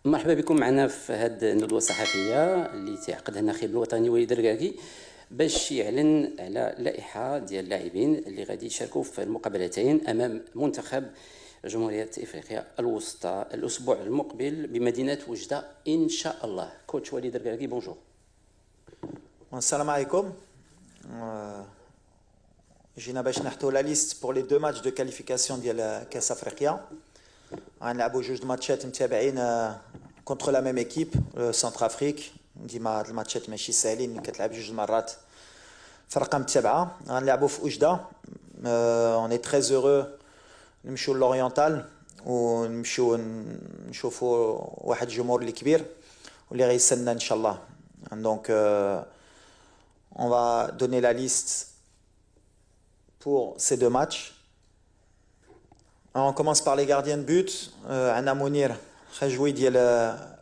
مرحبا بكم معنا في هذه الندوة الصحفية اللي تعقدها الناخب الوطني وليد الركاكي باش يعلن على لائحة ديال اللاعبين اللي غادي يشاركوا في المقابلتين أمام منتخب جمهورية إفريقيا الوسطى الأسبوع المقبل بمدينة وجدة إن شاء الله. كوتش وليد الركاكي بونجور. السلام عليكم. جينا باش نحطوا لا ليست بور لي دو ماتش دو كاليفيكاسيون ديال كاس افريقيا. غنلعبوا جوج ماتشات متابعين كونتر لا ميم ايكيب سنتر افريك. ديما هاد الماتشات ماشي ساهلين ملي كتلعب جوج مرات فرقه متابعه. غنلعبوا في وجده. اون تري زورو نمشيو لورينتال ونمشيو نشوفوا واحد الجمهور اللي كبير واللي غيسنى ان شاء الله. دونك on va donner la liste pour ces deux matchs. Alors on commence par les gardiens de but. Anna Mounir, Khajoui ديال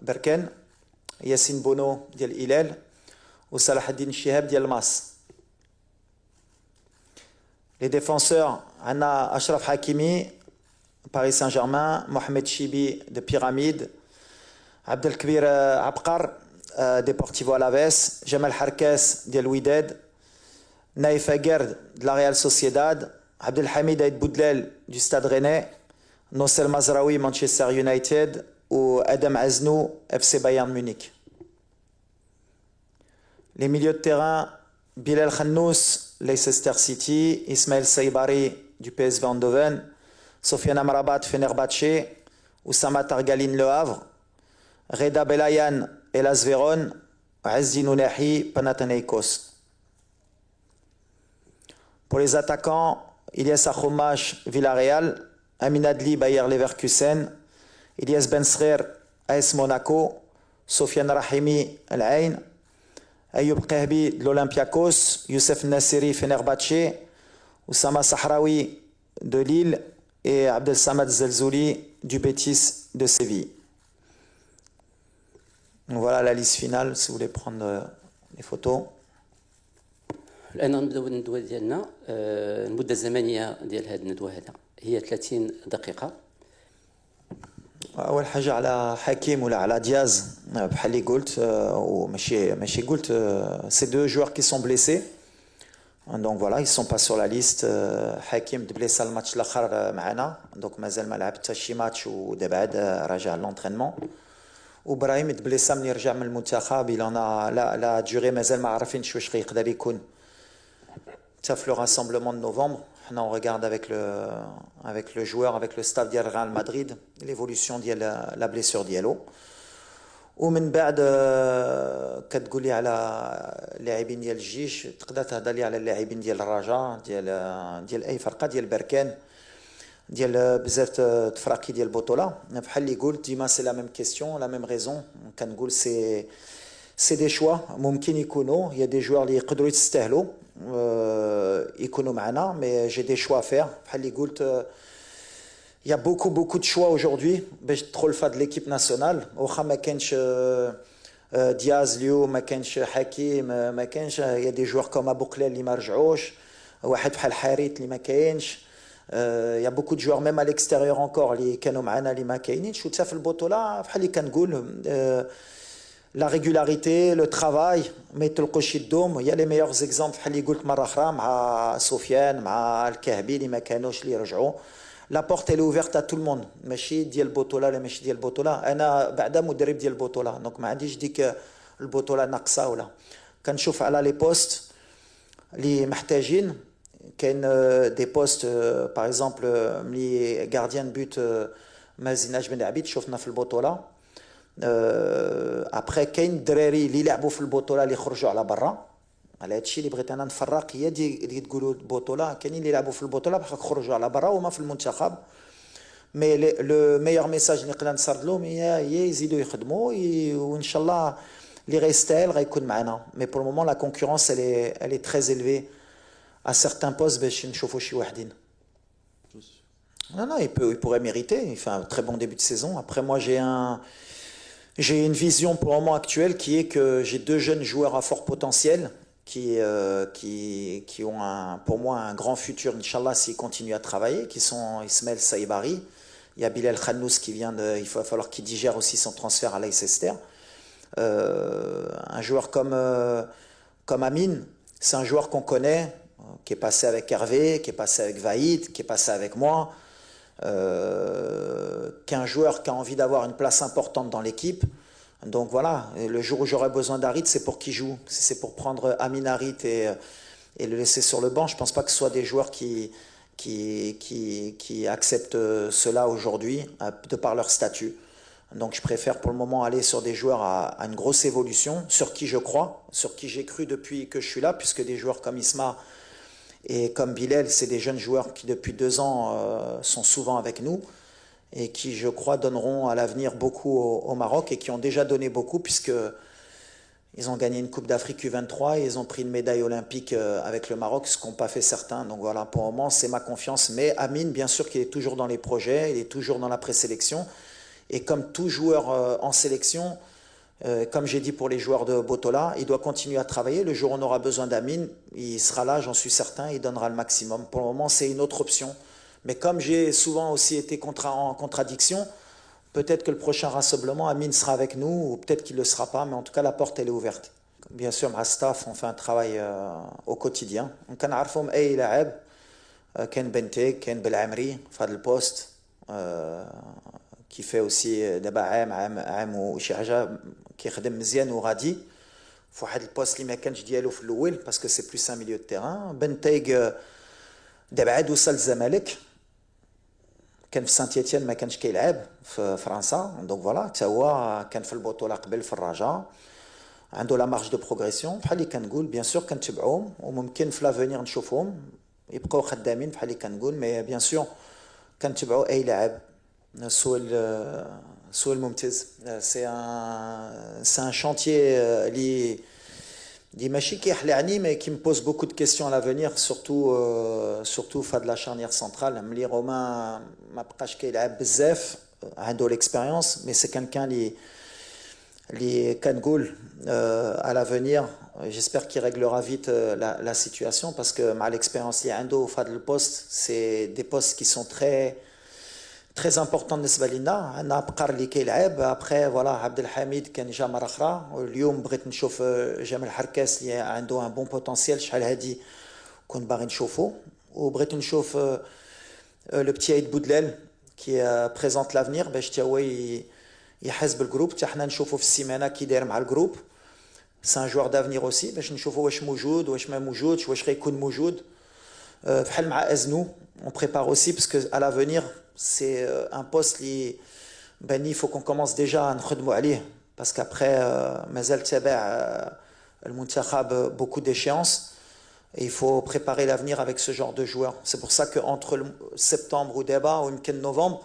Berken, Yassine Bono ديال Hilal ou Salah Eddine Chihab ديال Mas. Les défenseurs, Anna Ashraf Hakimi, Paris Saint-Germain, Mohamed Chibi de Pyramide, Abdelkbir Abqar, Deportivo Alaves, Jamal Harkes ديال Wydad, Naïf Aguerd de la Real Sociedad, Abdelhamid Aïd Boudlel du Stade Rennais, Nosel Mazraoui Manchester United ou Adam Aznou FC Bayern Munich. Les milieux de terrain, Bilal Khannous, Leicester City, Ismaël Saibari du PSV Eindhoven, Sofiane Amrabat Fenerbahçe, Oussama Targalin Le Havre, Reda Belayan Hellas Vérone, Azdin Ounahi Panathinaikos. Pour les attaquants, Ilyas Akhomash Villarreal, Amin Adli Bayer Leverkusen, Ilyas Bensrer AS Monaco, Sofiane Rahimi Al Ain, Ayoub Qahbi de l'Olympiakos, Youssef Nassiri Fenerbahçe, Oussama Sahraoui de Lille et Abdel Samad Zelzouli du Betis de Séville. Voilà la liste finale si vous voulez prendre les photos. الان نبداو الندوه ديالنا. المده الزمنيه ديال هذه الندوه هي 30 دقيقه. اول حاجه على حكيم ولا على دياز بحال اللي قلت وماشي قلت سي دو جوار كي سون بليسي دونك فوالا ils sont pas sur la liste. حكيم دبليسا الماتش الاخر معنا دونك مازال ما لعب حتى شي ماتش ودابا عاد راجع لونطرينمون. وابراهيم دبليسا ملي رجع من المنتخب الى لا دوري مازال ما عارفينش واش غيقدر يكون حتى في لو راسemblement de novembre. On regarde avec le joueur, avec le staff ديال Real Madrid l'évolution ديال la blessure ديالو. ومن بعد كتقولي على اللاعبين ديال الجيش تقدر تهضر لي على اللاعبين ديال الرجاء ديال اي فرقه ديال بركان ديال بزاف تفراقي ديال البطوله. بحال اللي قلت ديما سي لا ميم كيسيون لا ميم ريزون كنقول سي دي شوا ممكن يكونوا يا دي جوار اللي يقدروا يستاهلوا يكونوا معنا مي جي دي شوا فير بحال اللي قلت il y a beaucoup de choix aujourd'hui باش تدخل في هاد ليكيب ناسيونال واخا ما كانش دياز اليوم ما كانش حكيم ما كانش يا دي جوار كوم ابو قلال اللي ما رجعوش واحد بحال حارث اللي ما كاينش يا بوكو دو جوار ميم على الاكستيريور انكور اللي كانوا معنا اللي ما كاينينش وتا في البطوله بحال اللي كنقول لا ريغولاريتي لو ترافاي ما يطلقوش يدهم. هي لي ميور اكزامبل بحال اللي قلت مره اخرى مع سفيان مع الكهبي اللي ما كانوش اللي رجعوا. لا بورت اللي اوفيرت ا تو الموند ماشي ديال البطوله لا ماشي ديال البطوله. انا بعدا مدرب ديال البطوله دونك ما عنديش ديك البطوله ناقصه ولا كنشوف على لي بوست اللي محتاجين. كاين دي بوست باغ اكزومبل ملي غارديان بوت ما زيناش بن عبيد شفنا في البطوله. ابخي كاين الدراري اللي لعبوا في البطوله اللي خرجوا على برا. على هادشي اللي بغيت انا نفرق هي اللي تقولوا البطوله كاينين اللي لعبوا في البطوله بحال خرجوا على برا وما في المنتخب. مي لو ميور ميساج اللي نقدر نسرد لهم هي يزيدوا يخدموا وان شاء الله اللي غيستاهل غيكون معنا. مي بور المومون لا كونكورونس elle est très élevée à certains postes باش نشوفوا شي وحدين. Non, il pourrait mériter. Il fait un très bon début de saison. Après, moi, j'ai une vision pour le moment actuel qui est que j'ai deux jeunes joueurs à fort potentiel qui ont pour moi un grand futur, Inch'Allah, s'ils continuent à travailler, qui sont Ismaël Saibari, Il y a Bilal Khannous qui vient de. Il va falloir qu'il digère aussi son transfert à Leicester. Un joueur comme Amine, c'est un joueur qu'on connaît, qui est passé avec Hervé, qui est passé avec Vaïd, qui est passé avec moi, qu'un joueur qui a envie d'avoir une place importante dans l'équipe. Donc voilà, et le jour où j'aurai besoin d'Harit, c'est pour qu'il joue. Si c'est pour prendre Amine Harit et le laisser sur le banc, je ne pense pas que ce soit des joueurs qui acceptent cela aujourd'hui, de par leur statut. Donc je préfère pour le moment aller sur des joueurs à une grosse évolution, sur qui je crois, sur qui j'ai cru depuis que je suis là, puisque des joueurs comme Isma et comme Bilal, c'est des jeunes joueurs qui depuis 2 ans sont souvent avec nous et qui, je crois, donneront à l'avenir beaucoup au Maroc et qui ont déjà donné beaucoup puisque ils ont gagné une Coupe d'Afrique U23 et ils ont pris une médaille olympique avec le Maroc, ce qu'ont pas fait certains. Donc voilà, pour le moment, c'est ma confiance. Mais Amine, bien sûr qu'il est toujours dans les projets, il est toujours dans la présélection. Et comme tout joueur en sélection, comme j'ai dit pour les joueurs de Botola, il doit continuer à travailler. Le jour où on aura besoin d'Amine, il sera là, j'en suis certain, il donnera le maximum. Pour le moment, c'est une autre option. Mais comme j'ai souvent aussi été en contradiction, peut-être que le prochain rassemblement, Amine sera avec nous, ou peut-être qu'il ne le sera pas, mais en tout cas, la porte, elle est ouverte. Bien sûr, ma staff, on fait un travail au quotidien. On connaît أي لاعب كان بنتيك كان بالعمري في هذا البوست qui fait aussi دابا عام وشي حاجه كيخدم مزيان وغادي في واحد البوست اللي ما كانش ديالو في الاول باسكو سي بلوس ان ميليو دو تيران. بنتيغ دابا عاد وصل الزمالك، كان في سانت ايتيان ما كانش كيلعب في فرنسا، دونك فوالا حتى هو كان في البطوله قبل في الرجاء، عنده لا مارج دو بروغريسيون بحال اللي كنقول. بيان سور كنتبعوهم وممكن في لافونيغ نشوفهم يبقاو خدامين بحال اللي كنقول، مي بيان سور كنتبعوا اي لاعب سوى الممتاز. سي ان شانتيي اللي ماشي كيحلعني مي كي مبوز بوكو دو كيسيون على لافونيغ، سورتو في هاد لا شارنيير سنترال. ملي رومان ما بقاش كيلعب بزاف، عنده ليكسبيريونس، مي سي كان اللي كنقول à l'avenir j'espère qu'il réglera vite la situation, parce que مع l'expérience اللي عنده في هذا البوست c'est des postes qui sont très importants بالنسبه لينا. عندنا بقر اللي كيلعب ابخي فوالا عبد الحميد كان جا مره اخرى. اليوم بغيت نشوف جمال حركاس اللي عنده ان بون بوتونسيال، شحال هادي كنت باغي نشوفه. وبغيت نشوف لو بتي عيد بودلال كي بريزونت لافنير باش حتى هو يحس بالجروب، حتى حنا نشوفه في السيمانه كي داير مع الجروب. سي ان جوار دافنير اوسي باش نشوفه واش موجود واش ما موجودش، واش غيكون موجود. بحال مع ازنو on prépare aussi parce que à l'avenir c'est un poste اللي باني faut qu'on commence déjà à نخدموا عليه parce qu'après مازال تابع المنتخب beaucoup d'échéances et il faut préparer l'avenir avec ce genre de joueurs. C'est pour ça que entre septembre ou دابا ou يمكن novembre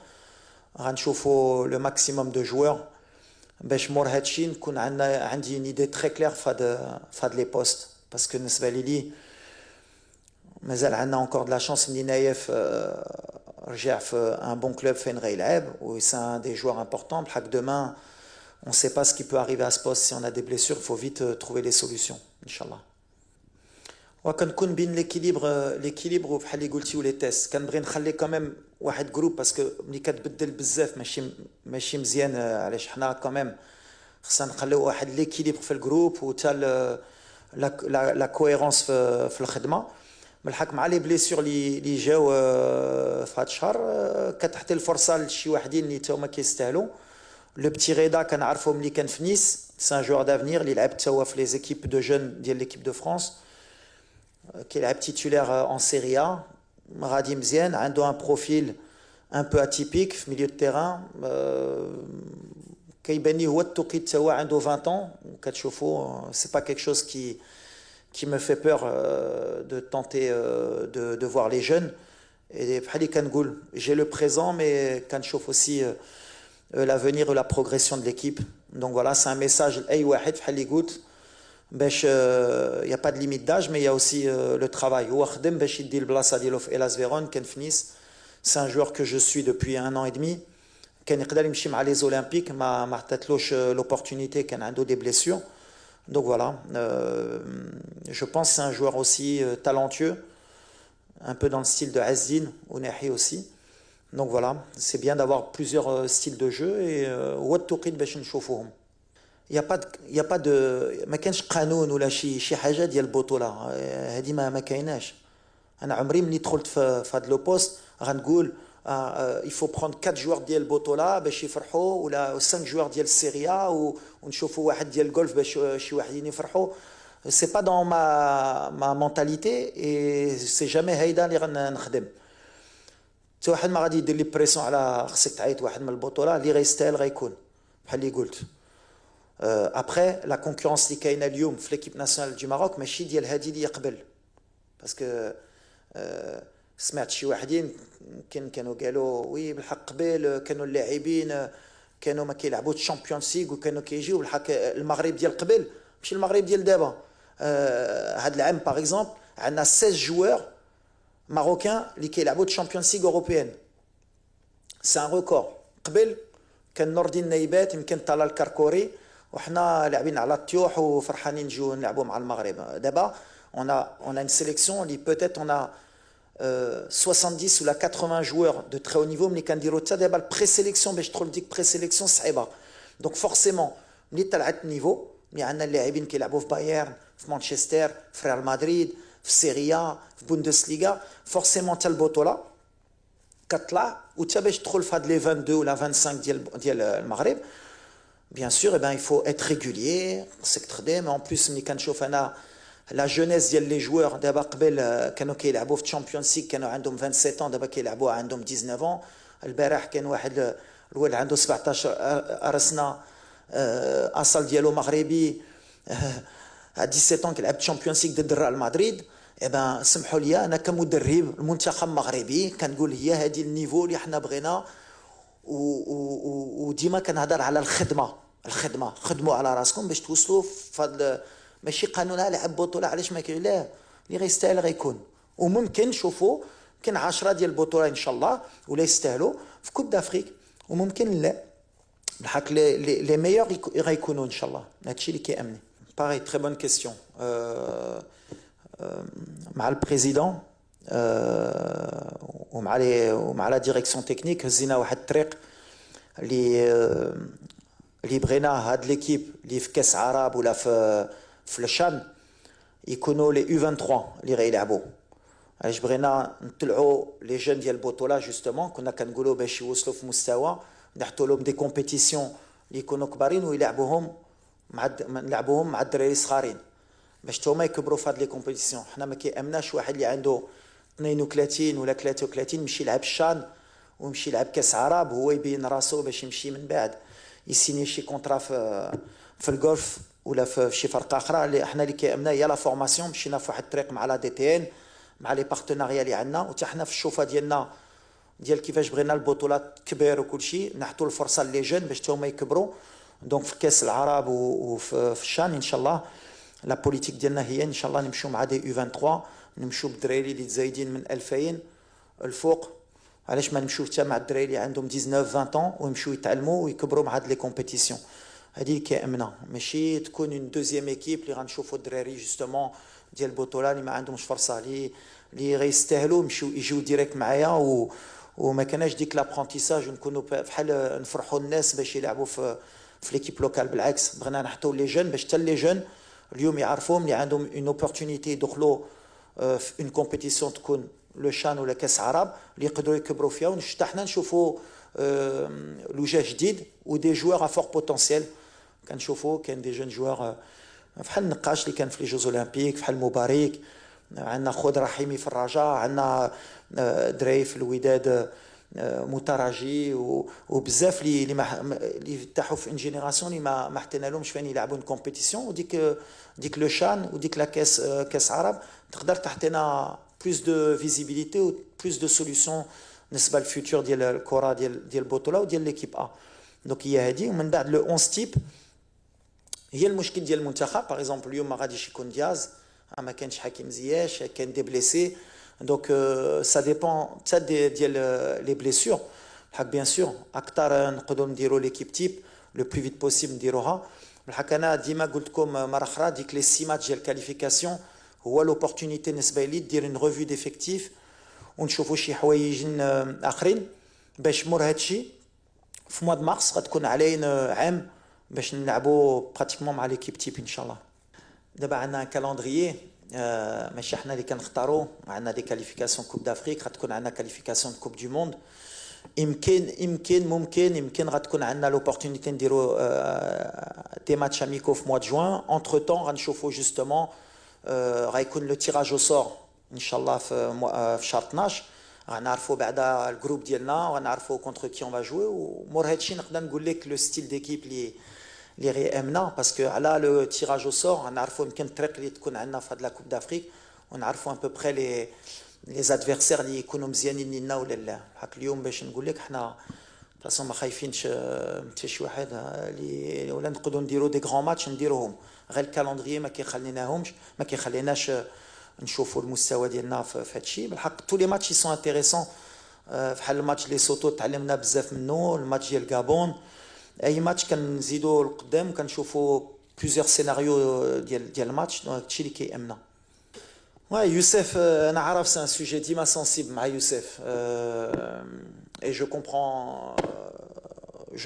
غنشوفوا le maximum de joueurs باش مور هادشي نكون عندي une idée très claire في هاد لي بوست. parce que بالنسبه لي مازال عندنا encore de la chance. ملي نايف رجع في un bon club فين غيلعب و c'est un des joueurs importants. بحال demain on sait pas ce qui peut arriver à ce poste. Si on a des blessures, il faut vite trouver les solutions inchallah. وكنكون بين ليكيليبر وبحال اللي قلتي ولي تيست. كنبغي نخلي كوميم واحد جروب باسكو ملي كتبدل بزاف ماشي مزيان. علاش حنا كوميم خصنا نخليو واحد ليكيليبر في الجروب وتا لا كويرونس في الخدمه. بالحق مع لي بليسيور اللي جاو في هذا الشهر كتعطي الفرصه لشي واحدين اللي تا هما كيستاهلوا. لو بتي غيدا كنعرفو ملي كان في نيس، سي ان جوار دافنير اللي لعب تا هو في لي زيكيب دو جون ديال ليكيب دو فرانس، كيلعب تيتولير ان سيري ا غادي مزيان. عنده ان بروفيل ان بو اتيبيك في ميليو دو تيران. كيبان لي هو التوقيت تا هو عنده 20 ans وكتشوفو سي با كيك شوز qui me fait peur de tenter de voir les jeunes. Et j'ai le présent, mais quand je chauffe aussi l'avenir et la progression de l'équipe. Donc voilà, c'est un message. Il n'y a pas de limite d'âge, mais il y a aussi le travail. C'est un joueur que je suis depuis 1 an et demi. كان يقدر يمشي مع les Olympiques, ما عطاتلوش l'opportunité, كان عنده des blessures. Donc voilà, je pense que c'est un joueur aussi talentueux, un peu dans le style de Azzin, Ounahi aussi. Donc voilà, c'est bien d'avoir plusieurs styles de jeu et والتوقيت باش نشوفوهم. Il y a pas de ما كانش قانون ولا شي حاجه ديال البطوله هذه ما كايناش. انا عمري ملي دخلت في هذا لو بوست غنقول il faut prendre 4 joueurs ديال البطوله باش يفرحوا ولا 5 joueurs ديال السيريا ونشوفوا واحد ديال الجولف باش شي واحدين يفرحوا. C'est pas dans ma mentalité et c'est jamais هيدا اللي غنخدم. حتى واحد ما غادي يدير لي بريسيون على خصك تعيط واحد من البطوله اللي غيستاهل غيكون بحال اللي قلت. ابخي لا كونكورونس اللي كاينه اليوم في ليكيب ناسيونال دي ماروك ماشي ديال هادي اللي قبل باسكو سمعت شي واحدين كانوا قالوا وي بالحق قبل كانوا اللاعبين كانوا ما كيلعبوا الشامبيونز ليغ وكانوا كيجيو بالحق المغرب ديال قبل ماشي المغرب ديال دابا. هاد العام باغ اكزومبل عندنا 16 جوار ماروكان اللي كيلعبوا الشامبيونز ليغ اوروبيان. سي ان ريكورد. قبل كان نور الدين نايبات يمكن طلال الكركوري وحنا لاعبين على الطيوح وفرحانين نجيو نلعبوا مع المغرب. دابا on a une sélection اللي peut-être on a 70 ولا 80 joueurs de très haut niveau ملي كنديروا حتى دابا البري-سيليكسيون باش تدخل ديك بري-سيليكسيون صعيبه. دونك فورسيمون ملي طلعت النيفو ملي عندنا اللاعبين كيلعبوا في بايرن في مانشستر في ريال مدريد في سيريا في بوندسليغا فورسيمون حتى البطوله كطلع وحتى باش تدخل في هاد لي 22 ولا 25 ديال المغرب. Bien sûr, il faut être régulier, c'est très mais en plus, ملي كنشوف انا لا جونيس ديال لي جوار دابا قبل كانوا كيلعبوا في الشامبيونز ليغ كانوا عندهم 27 دابا كيلعبوا عندهم 19. البارح كان واحد الولد عنده 17 ارسنا اصل ديالو مغربي 17 كيلعب الشامبيونز ليغ ضد ريال مدريد. سمحوا لي انا كمدرب المنتخب المغربي كنقول هي هذه النيفو اللي حنا بغينا وديما كنهضر على الخدمه خدموا على راسكم باش توصلوا في ماشي قانون لعب بطوله علاش ما كاين لا اللي غيستاهل غيكون. وممكن نشوفوا كاين 10 ديال البطوله ان شاء الله ولا يستاهلوا في كوب دافريك وممكن لا بالحق لي ميور غيكونوا ان شاء الله. هادشي اللي كيامني. باغي تري بون كيسيون مع البريزيدون ومع لا ديريكسيون تكنيك هزينا واحد الطريق اللي بغينا هاد ليكيب اللي في كاس عرب ولا في الشان يكونوا لي U23 اللي غيلعبوا. علاش بغينا نطلعوا لي جون ديال البطوله جوستومون كنا كنقولوا باش يوصلوا في مستوى نحطوا لهم دي كومبيتيسيون اللي يكونوا كبارين ويلعبوهم مع الدراري الصغارين باش هما يكبروا في هاد لي كومبيتيسيون. حنا ما كيامناش واحد اللي عنده 32 ولا 33 يمشي يلعب الشان ويمشي يلعب كاس عرب هو يبين راسو باش يمشي من بعد يسيني شي كونطرا في الجولف ولا في شي فرقه اخرى. اللي احنا اللي كيامنا هي لا فورماسيون. مشينا في واحد الطريق مع لا دي تي ان مع لي بارتناريا اللي عندنا وحتى حنا في الشوفه ديالنا ديال كيفاش بغينا البطولات كبير وكل شيء نحطوا الفرصه لي جون باش هما يكبروا. دونك في كاس العرب وفي الشان ان شاء الله لا بوليتيك ديالنا هي ان شاء الله نمشيو مع دي U23 نمشيو بالدراري اللي زايدين من 2000 الفوق. علاش ما نمشيو حتى مع الدراري اللي عندهم 19 20 ويمشيو يتعلموا ويكبروا مع هاد لي كومبيتيسيون. هذه اللي كيامنا ماشي تكون اون دوزيام ايكيب اللي غنشوفوا الدراري جوستومون ديال البطوله اللي ما عندهمش فرصه اللي غيستاهلوا يجيو ديريكت معايا وما كاناش ديك لابرونتيساج ونكونوا بحال نفرحوا الناس باش يلعبوا في ليكيب لوكال. بالعكس بغينا نحطوا لي جون باش حتى لي جون اليوم يعرفوهم اللي عندهم اون اوبورتونيتي يدخلوا في اون كومبيتيسيون تكون لو شان ولا كاس عرب اللي يقدروا يكبروا فيها حتى حنا نشوفوا لوجه جديد ودي جوار ا فور بوتونسييل. كنشوفوا كاين دي جون جوار بحال النقاش اللي كان في لي جوز اولمبيك بحال مبارك عندنا خود رحيمي في الرجاء عندنا دراري في الوداد متراجي وبزاف اللي فتحوا في ان جينيراسيون اللي ما حطينا لهمش فين يلعبوا ان كومبيتيسيون. وديك لو شان وديك لا كاس عرب تقدر تعطينا بلوس دو فيزيبيليتي و بلوس دو سوليوشن بالنسبه للفيوتور ديال الكره ديال البطوله وديال ليكيب ا. دونك هي هذه. ومن بعد لو 11 تيب هي المشكل ديال المنتخب. باغ اكزومبل اليوم ما غاديش يكون دياز ما كانش حكيم زياش كان دي بليسي. دونك سا ديبون حتى ديال لي بليسيور. بالحق بيان سور اكثر نقدروا نديروا ليكيب تيب لو بلو فيت بوسيبل نديروها. بالحق انا ديما قلت لكم مره اخرى ديك لي 6 ماتش ديال الكاليفيكاسيون هو لوبورتونيتي بالنسبه لي دير اون ريفيو ديفيكتيف ونشوفوا شي حوايج اخرين باش مور هادشي في mois de mars غتكون علينا عام باش نلعبوا براتيكمون مع ليكيب تيب ان شاء الله. دابا عندنا كالندريي ماشي حنا اللي كنختاروا، عندنا دي كاليفيكاسيون كوب دافريك، غتكون عندنا كاليفيكاسيون كوب دو موند. يمكن غتكون عندنا لوبورتونيتي نديرو دي ماتش اميكو في mois de juin. entre temps غنشوفوا جوستومون غيكون لو تيراج او سور ان شاء الله في شهر 12. غنعرفوا بعدا الجروب ديالنا وغنعرفوا كونتر كي اون فا جوي. ومور هادشي نقدر نقول لك لو ستيل ديكيب اللي غيامنا باسكو على لو تيراج او سور غنعرفوا يمكن الطريق اللي تكون عندنا في هاد لا كوب دافريك ونعرفوا ان بو بري لي زادفيرسير اللي يكونوا مزيانين لينا ولا لا. حق اليوم باش نقول لك حنا باسون ما خايفينش حتى شي واحد اللي ولا نقدروا نديروا دي غران ماتش نديروهم، غير الكالندريي ما كيخليناش نشوفوا المستوى ديالنا في هادشي. بالحق تو لي ماتش سون انتريسون، بحال الماتش لي سوتو تعلمنا بزاف منه، الماتش ديال غابون، اي ماتش كنزيدوا لقدام وكنشوفوا بليزيور سيناريو ديال الماتش. دونك هادشي اللي كيامنا. Ouais, Youssef, أنا عارف c'est un sujet ديما sensible مع Youssef et je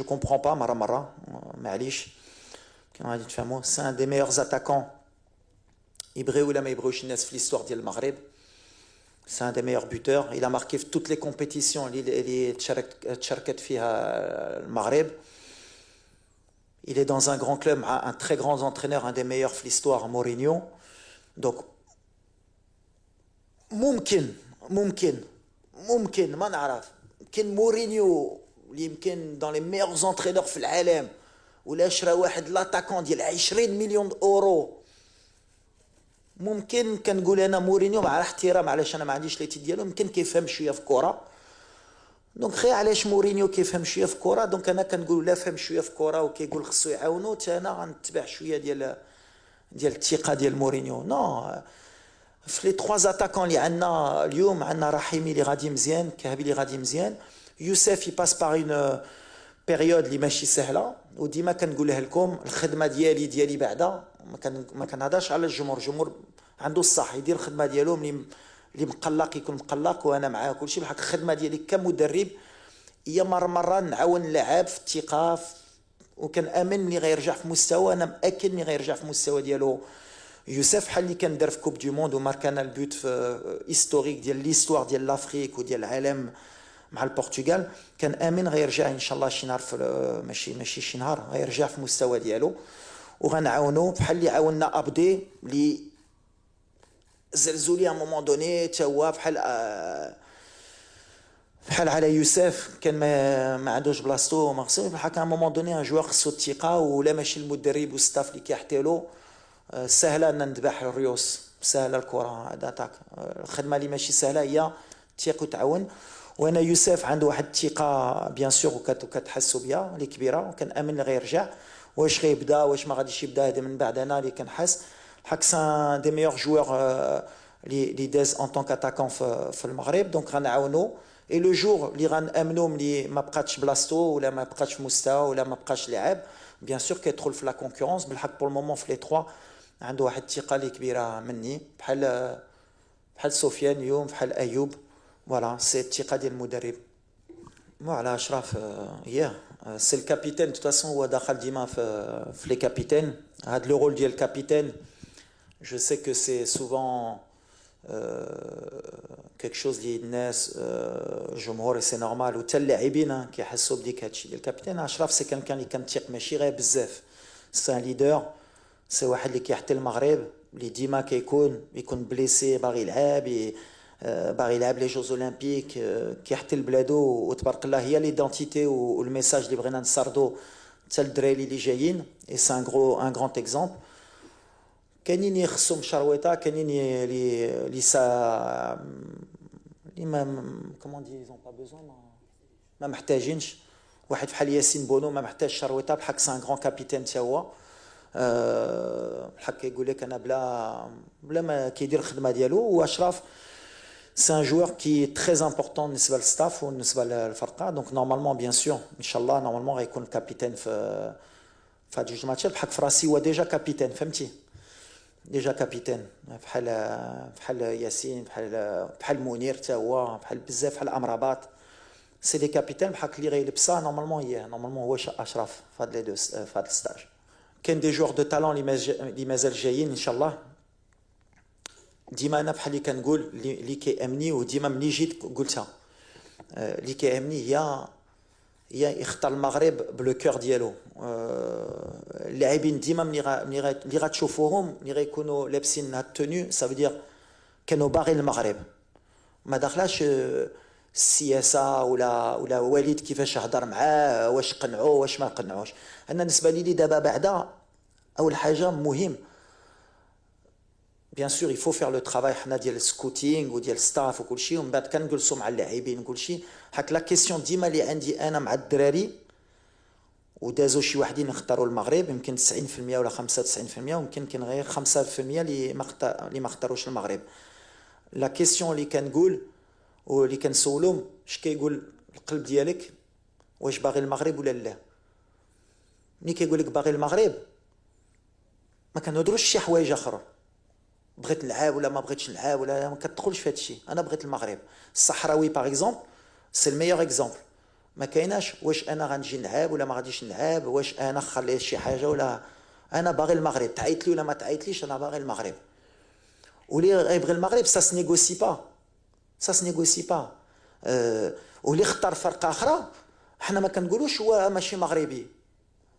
comprends pas مرة معليش كان غادي تفهموا. c'est un des meilleurs attaquants يبغيو ولا ما يبغيوش الناس في l'histoire ديال المغرب. c'est un des meilleurs buteurs, il a marqué في toutes les compétitions اللي تشاركت فيها المغرب. il est dans un grand club مع un très grand entraîneur, un des meilleurs في l'histoire, Mourinho. donc ممكن ما نعرف يمكن مورينيو اللي يمكن دون لي ميور انترينور في العالم ولا شرا واحد لاتاكون ديال 20 مليون اورو. ممكن كنقول انا مورينيو مع الاحترام علاش انا ما عنديش ليتي ديالو يمكن كيفهم شويه في الكره. دونك خي علاش مورينيو كيفهم شويه في الكره دونك انا كنقول لا فهم شويه في الكره وكيقول خصو يعاونو حتى انا غنتبع شويه ديال الثقه ديال مورينيو. نو في لي 3 اتاكون اللي عندنا اليوم عندنا رحيمي اللي غادي مزيان، كهبي اللي غادي مزيان، يوسف يباس باغ اون بيريود اللي ماشي سهله. وديما كنقولها لكم الخدمه ديالي بعدا ما كنهضرش على الجمهور عنده الصح يدير الخدمه ديالو. اللي مقلق يكون مقلق وانا معاه كلشي. بحال الخدمه ديالي كمدرب هي مره نعاون اللاعب في الثقه وكنامن ملي غيرجع في مستوى. انا مأكد ملي غيرجع في مستوى ديالو يوسف بحال اللي كان دار في كوب دو موند وماركانا البوت في هيستوريك ديال ليستوار ديال لافريك وديال العالم مع البرتغال. كان امن غيرجع ان شاء الله شي نهار ماشي شي نهار غيرجع في المستوى ديالو وغنعاونو بحال اللي عاوننا ابدي اللي زلزو ليه مومون دوني تا هو بحال على يوسف كان ما عندوش بلاصتو ما خصوش. بحال كان مومون دوني ان جوار خصو الثقه ولا ماشي المدرب والستاف اللي كيحتيلو. سهله ان نذبح الريوس، سهله الكره هذا تاك الخدمه اللي ماشي سهله هي تيق وتعاون. وانا يوسف عنده واحد الثقه بيان سور وكتحسوا بها اللي كبيره وكنامن اللي غيرجع. واش غيبدا واش ما غاديش يبدا هذا من بعد انا اللي كنحس. الحق سان دي ميور جوور اللي داز ان طونك اتاكون في المغرب. دونك غنعاونو اي لو جور اللي غنامنو ملي ما بقاتش بلاصتو ولا ما بقاتش في مستوى ولا ما بقاش لاعب بيان سور كيدخل في لا كونكورونس. بالحق بور المومون في لي 3 عنده واحد الثقه اللي كبيره مني بحال سفيان اليوم بحال ايوب. فوالا سي الثقه ديال المدرب. على اشرف سي الكابيتان دو تاسون هو داخل ديما في لي كابيتان. هاد لو رول ديال الكابيتان جو سي كو سي سوفون كيك شوز اللي الناس الجمهور سي نورمال وتا اللاعبين كيحسوا بديك هادشي ديال الكابيتان. اشرف سي كان اللي كنثيق ماشي غير بزاف، سي ان ليدر، سي واحد اللي كيحتي المغرب اللي ديما يكون بليسي باغي يلعب لي جوز اولمبيك كيحتي لبلادو. وتبارك الله هي ليدونتيتي والميساج اللي بغينا نسردو حتى الدراري اللي جايين. اي سي ان غران اكزومبل. كاينين يخصهم شرويطه، كاينين اللي ما كومون دي زون با بوزوان ما محتاجينش. واحد بحال ياسين بونو ما محتاج شرويطه بحال سي ان غران كابيتان حتى هو. بحال كيقول لك انا بلا ما كيدير الخدمه ديالو. واشرف سي ان جوور كي تري امبورطون بالنسبه للستاف وبالنسبه للفرقه. دونك نورمالمون بيان سور ان شاء الله نورمالمون غيكون الكابيتان في هاد جوج ماتشات. بحال فراسي هو ديجا كابيتان فهمتي ديجا كابيتان بحال ياسين بحال منير حتى هو بحال بزاف بحال امرابط. سي لي كابيتان بحال اللي غيلبسها نورمالمون هو اشرف في هاد لي دو في هاد الستاج. كاين دي جوغ دو تالون اللي مازال جايين ان شاء الله. ديما انا بحال اللي كنقول اللي كيامني، وديما ملي جيت قلتها اللي كيامني هي يختار المغرب بلو كور ديالو. اللاعبين ديما ملي غتشوفوهم ملي غيكونوا لابسين هاد التونيو سا فو دير كانوا باغيين المغرب، ما داخلاش السياسه ولا وليد كيفاش هضر معاه، واش قنعوه واش ما قنعوش. انا بالنسبه لي دابا بعدا اول حاجه مهم بيان سور يفو فير لو ترافاي حنا ديال السكوتينغ وديال ستاف وكلشي، ومن بعد كنجلسوا مع اللاعبين وكلشي. حك لا كيسيون ديما اللي عندي انا مع الدراري، ودازو شي وحدين اختاروا المغرب يمكن 90% ولا 95%، ويمكن كاين غير 5% اللي ما اختاروش المغرب. لا كيسيون اللي كنقول واللي كنسولهم اش كيقول القلب ديالك، واش باغي المغرب ولا لا. ملي كيقول لك باغي المغرب ما كنهضروش شي حوايج اخرى، بغيت نلعب ولا ما بغيتش نلعب ولا ما كتدخلش في هذا الشيء. انا بغيت المغرب. الصحراوي باغ اكزومبل سي الميور اكزومبل. ما كايناش واش انا غنجي نلعب ولا ما غاديش نلعب، واش انا خليت شي حاجه ولا. انا باغي المغرب، تعيط لي ولا ما تعيطليش انا باغي المغرب. واللي غيبغي المغرب سا سنيغوسي با، سا سنيغوسي با. واللي اختار فرقه اخرى حنا ما كنقولوش هو ماشي مغربي،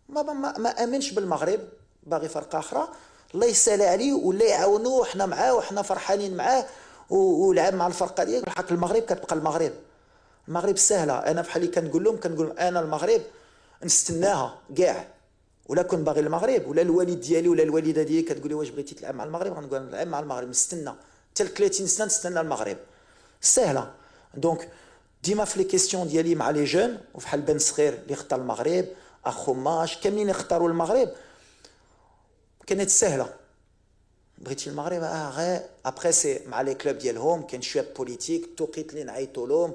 ما امنش بالمغرب، باغي فرقه اخرى، الله يسهل عليه ولا يعاونوه، حنا معاه وحنا فرحانين معاه ولعب مع الفرقه ديالك. الحق المغرب كتبقى المغرب. المغرب سهله. انا بحال اللي كنقول لهم انا المغرب نستناها كاع، ولا كون باغي المغرب ولا الوالد ديالي ولا الوالده ديالي كتقول لي واش بغيتي تلعب مع المغرب، غنقول نلعب مع المغرب، نستنى حتى 30 سنه نستنى المغرب. سهله. دونك ديما في لي كيسيون ديالي مع لي جون، وفحال بن صغير اللي اختار المغرب، اخماش كاملين اختاروا المغرب، كانت سهله. بغيتي المغرب غير ابخي سي مع لي كلوب ديالهم كاين شويه بوليتيك، التوقيت اللي نعيطوا لهم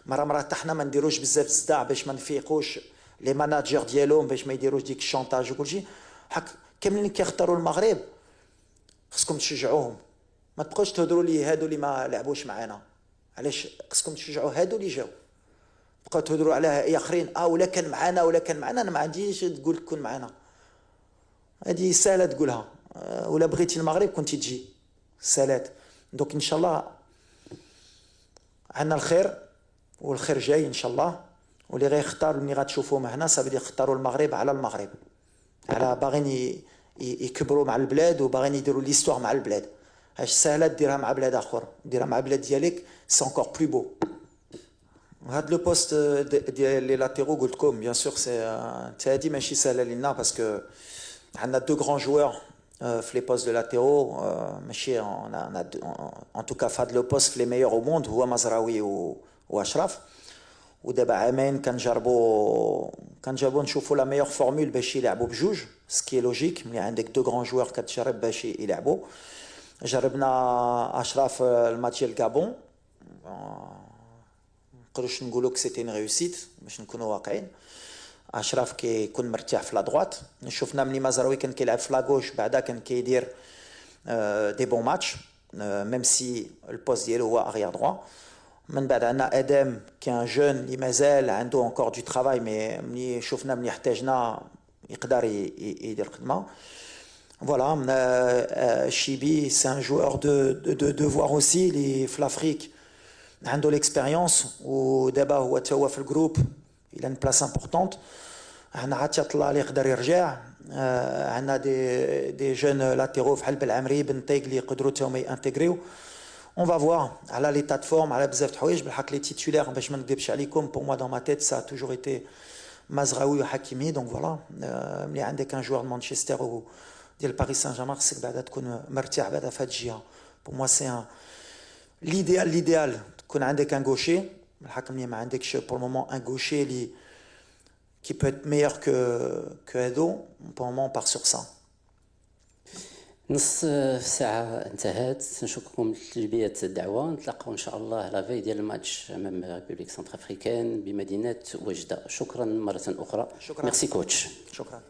مرة حتى حنا ما نديروش بزاف الصداع باش ما نفيقوش لي ماناجر ديالهم، باش ما يديروش ديك الشونطاج وكلشي. حق كاملين كيختاروا المغرب خصكم تشجعوهم، ما تبقاوش تهضروا لي هادو اللي ما لعبوش معانا. علاش خصكم تشجعوا هادو اللي جاو؟ بقاو تهضروا على اخرين ولا كان معانا ولا كان معانا. انا ما عنديش تقول كون معانا، هذه سهله تقولها. ولا بغيتي المغرب كنتي تجي سالات. دونك ان شاء الله عندنا الخير، والخير جاي ان شاء الله. واللي غيختاروا ملي غتشوفوهم هنا صافي يختاروا المغرب على المغرب، على باغيين يكبروا مع البلاد وباغيين يديروا ليستوار مع البلاد. هاش سهله ديرها مع بلاد اخر، ديرها مع بلاد ديالك سي انكور بلو بو. هاد لو بوست ديال لي لاتيرو قلت لكم بيان سور سي هادي ماشي سهله لينا، باسكو عندنا دو غران جوار في لي بوست دو لاتيرو. ماشي ان توكا في هاد لو بوست في لي ميور او موند هو مزراوي واشرف. ودابا عامين كنجربوا نشوفوا لا ميور فورمول باش يلعبوا بجوج، سكي لوجيك ملي عندك دو غران جوار كتجرب باش يلعبوا. جربنا اشرف الماتش ديال الكابون، نقدروش نقولوا كو سيتي ان ريوسيت باش نكونوا واقعين. اشرف كيكون مرتاح في لا دروات. شفنا ملي مزراوي كان كيلعب في لاغوش بعدا كان كيدير دي بون ماتش ميم سي البوست ديالو هو اريير دروا. من بعد عندنا ادم كان جون اللي مازال عنده انكور دو ترافاي، مي ملي شفنا ملي احتاجنا يقدر يدير خدمه. فوالا شيبي سي ان جوور دو فوار اوسي اللي في لافريك عنده ليكسبيريونس، ودابا هو تا هو في الجروب il a une place importante. عندنا عطيه الله اللي يقدر يرجع. عندنا دي جون لاتيرو بحال بالعمري بن طيق اللي يقدروا تا هما يانتيغريو. On va voir على لي تات فورم على بزاف د الحوايج. بالحق لي تيتولير باش ما نكذبش عليكم بور موا دون ما تيت سا توجور ايتي مزراوي وحكيمي. دونك فوالا ملي عندك ان جوار مانشستر و ديال باريس سان جيرمان خصك بعدا تكون مرتاح بعدا في هاد الجهه. بور موا سي ليديال تكون عندك ان غوشي. بالحق ملي ما عندكش بور مومون ان غوشي اللي qui peut être meilleur que هادو pour le moment on part sur ça. نص ساعة انتهت. نشكركم لتلبية الدعوة. نتلاقاو إن شاء الله على في ديال الماتش أمام ريبوبليك سنتر أفريكان بمدينة وجدة. شكرا مرة أخرى. شكرا. ميرسي كوتش. شكرا.